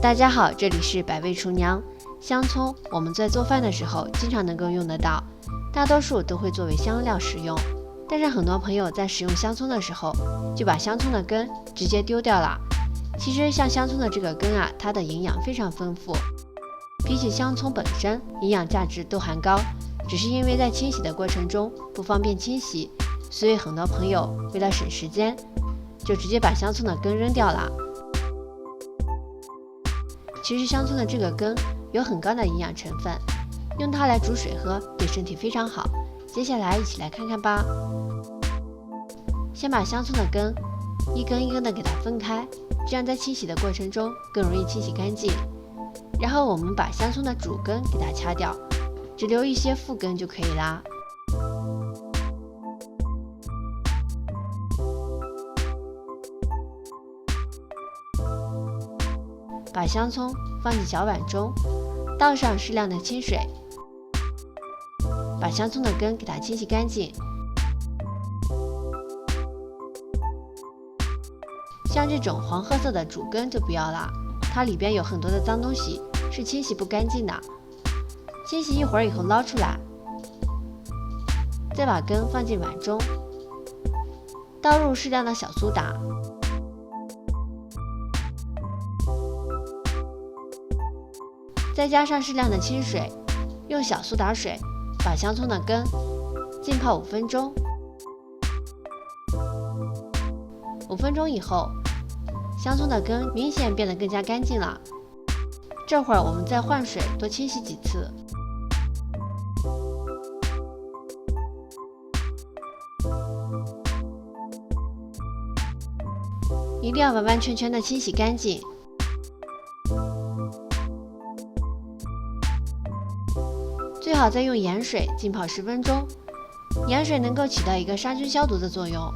大家好，这里是百味厨娘。香葱我们在做饭的时候经常能够用得到，大多数都会作为香料使用。但是很多朋友在使用香葱的时候，就把香葱的根直接丢掉了。其实像香葱的这个根啊，它的营养非常丰富，比起香葱本身，营养价值都还高。只是因为在清洗的过程中不方便清洗，所以很多朋友为了省时间，就直接把香葱的根扔掉了。其实香葱的这个根有很高的营养成分，用它来煮水喝对身体非常好。接下来一起来看看吧。先把香葱的根一根一根的给它分开，这样在清洗的过程中更容易清洗干净。然后我们把香葱的主根给它掐掉，只留一些副根就可以啦。把香葱放进小碗中，倒上适量的清水，把香葱的根给它清洗干净。像这种黄褐色的主根就不要了，它里边有很多的脏东西，是清洗不干净的。清洗一会儿以后捞出来，再把根放进碗中，倒入适量的小苏打，再加上适量的清水，用小苏打水把香葱的根浸泡5分钟。5分钟以后，香葱的根明显变得更加干净了。这会儿我们再换水多清洗几次。一定要完完全全的清洗干净。最好再用盐水浸泡10分钟，盐水能够起到一个杀菌消毒的作用，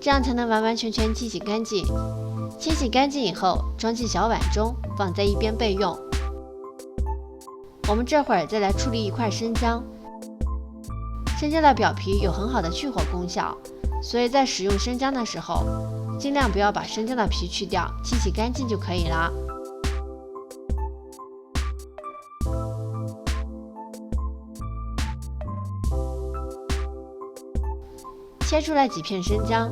这样才能完完全全清洗干净。清洗干净以后，装进小碗中，放在一边备用。我们这会儿再来处理一块生姜。生姜的表皮有很好的去火功效，所以在使用生姜的时候，尽量不要把生姜的皮去掉，清洗干净就可以了。切出来几片生姜，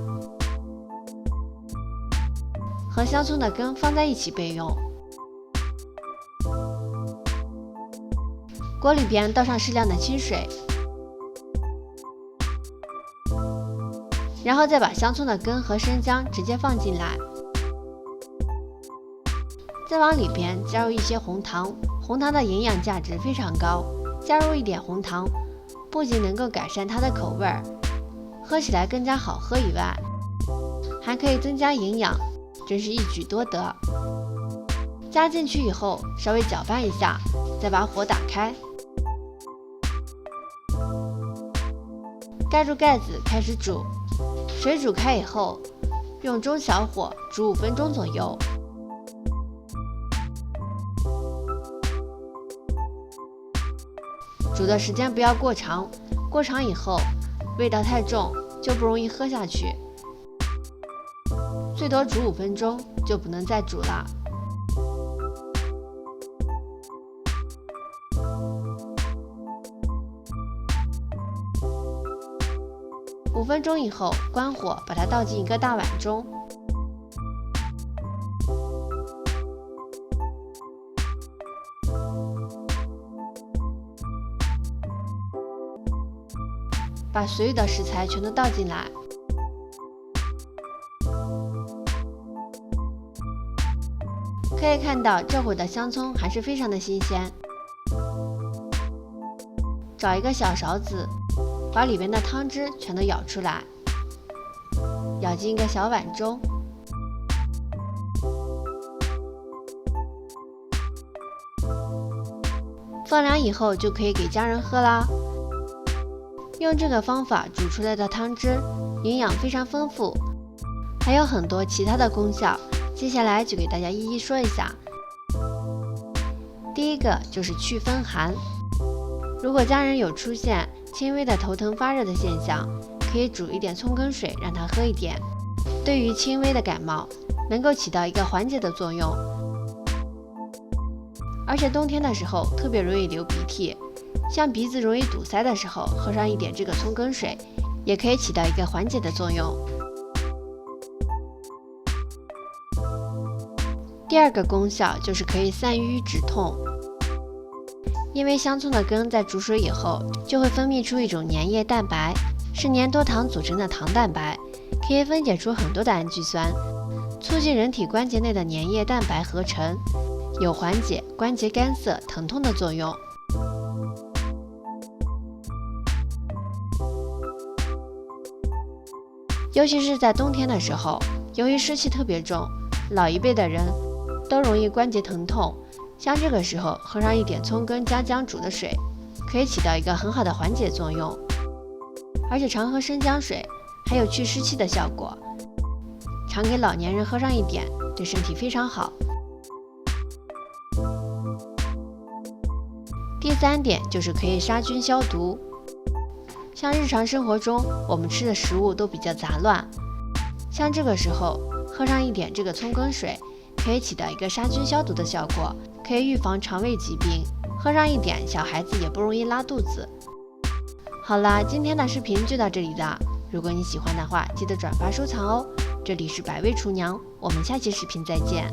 和香葱的根放在一起备用。锅里边倒上适量的清水，然后再把香葱的根和生姜直接放进来，再往里边加入一些红糖。红糖的营养价值非常高，加入一点红糖，不仅能够改善它的口味，喝起来更加好喝以外，还可以增加营养，真是一举多得。加进去以后稍微搅拌一下，再把火打开，盖住盖子开始煮。水煮开以后，用中小火煮5分钟左右。煮的时间不要过长，过长以后味道太重，就不容易喝下去。最多煮5分钟，就不能再煮了。5分钟以后，关火，把它倒进一个大碗中。把所有的食材全都倒进来。可以看到这会儿的香葱还是非常的新鲜。找一个小勺子，把里面的汤汁全都舀出来，舀进一个小碗中。放凉以后就可以给家人喝啦。用这个方法煮出来的汤汁营养非常丰富，还有很多其他的功效，接下来就给大家一一说一下。第一个就是祛风寒。如果家人有出现轻微的头疼发热的现象，可以煮一点葱根水让他喝一点。对于轻微的感冒，能够起到一个缓解的作用。而且冬天的时候特别容易流鼻涕，像鼻子容易堵塞的时候，喝上一点这个葱根水，也可以起到一个缓解的作用。第二个功效就是可以散瘀止痛。因为香葱的根在煮水以后就会分泌出一种粘液蛋白，是粘多糖组成的糖蛋白，可以分解出很多的氨基酸，促进人体关节内的粘液蛋白合成，有缓解关节干涩疼痛的作用。尤其是在冬天的时候，由于湿气特别重，老一辈的人都容易关节疼痛，像这个时候喝上一点葱根加姜煮的水，可以起到一个很好的缓解作用。而且常喝生姜水还有去湿气的效果，常给老年人喝上一点，对身体非常好。第三点就是可以杀菌消毒。像日常生活中我们吃的食物都比较杂乱，像这个时候喝上一点这个葱根水，可以起到一个杀菌消毒的效果，可以预防肠胃疾病，喝上一点小孩子也不容易拉肚子。好啦，今天的视频就到这里了，如果你喜欢的话记得转发收藏哦。这里是百味厨娘，我们下期视频再见。